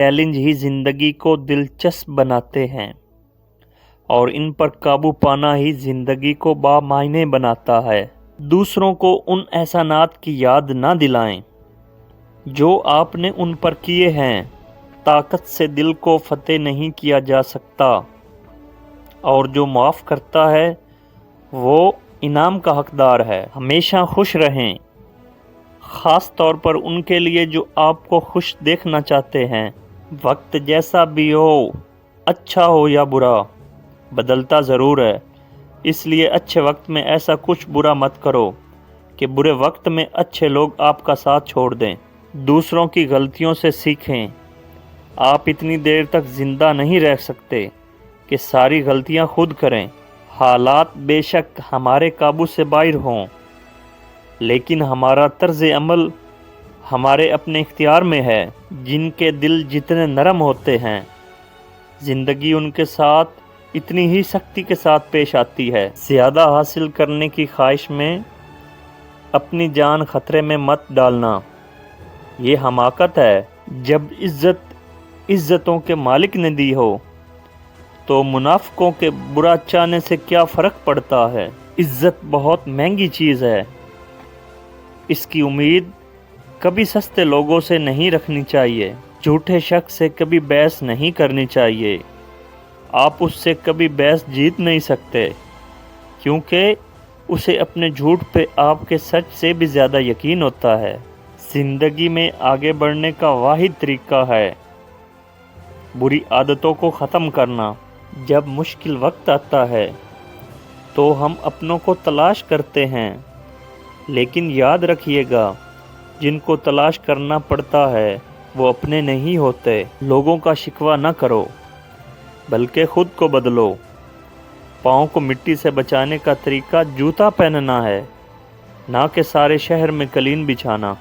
Challenge ہی زندگی کو دلچسپ بناتے ہیں اور ان پر قابو پانا ہی زندگی کو بامعنی بناتا ہے۔ دوسروں کو ان احسانات کی یاد نہ دلائیں جو آپ نے ان پر کیے ہیں۔ طاقت سے دل کو فتح نہیں کیا جا سکتا اور جو معاف کرتا ہے وہ انعام کا حقدار ہے۔ ہمیشہ خوش رہیں، خاص طور پر ان کے لیے جو آپ کو خوش دیکھنا چاہتے ہیں۔ وقت جیسا بھی ہو، اچھا ہو یا برا، بدلتا ضرور ہے، اس لیے اچھے وقت میں ایسا کچھ برا مت کرو کہ برے وقت میں اچھے لوگ آپ کا ساتھ چھوڑ دیں۔ دوسروں کی غلطیوں سے سیکھیں، آپ اتنی دیر تک زندہ نہیں رہ سکتے کہ ساری غلطیاں خود کریں۔ حالات بے شک ہمارے قابو سے باہر ہوں، لیکن ہمارا طرز عمل ہمارے اپنے اختیار میں ہے۔ جن کے دل جتنے نرم ہوتے ہیں، زندگی ان کے ساتھ اتنی ہی سختی کے ساتھ پیش آتی ہے۔ زیادہ حاصل کرنے کی خواہش میں اپنی جان خطرے میں مت ڈالنا، یہ حماقت ہے۔ جب عزتوں کے مالک نے دی ہو تو منافقوں کے برا چاہنے سے کیا فرق پڑتا ہے۔ عزت بہت مہنگی چیز ہے، اس کی امید کبھی سستے لوگوں سے نہیں رکھنی چاہیے۔ جھوٹے شخص سے کبھی بحث نہیں کرنی چاہیے، آپ اس سے کبھی بحث جیت نہیں سکتے، کیونکہ اسے اپنے جھوٹ پہ آپ کے سچ سے بھی زیادہ یقین ہوتا ہے۔ زندگی میں آگے بڑھنے کا واحد طریقہ ہے بری عادتوں کو ختم کرنا۔ جب مشکل وقت آتا ہے تو ہم اپنوں کو تلاش کرتے ہیں، لیکن یاد رکھیے گا جن کو تلاش کرنا پڑتا ہے وہ اپنے نہیں ہوتے۔ لوگوں کا شکوہ نہ کرو بلکہ خود کو بدلو۔ پاؤں کو مٹی سے بچانے کا طریقہ جوتا پہننا ہے، نہ کہ سارے شہر میں قالین بچھانا۔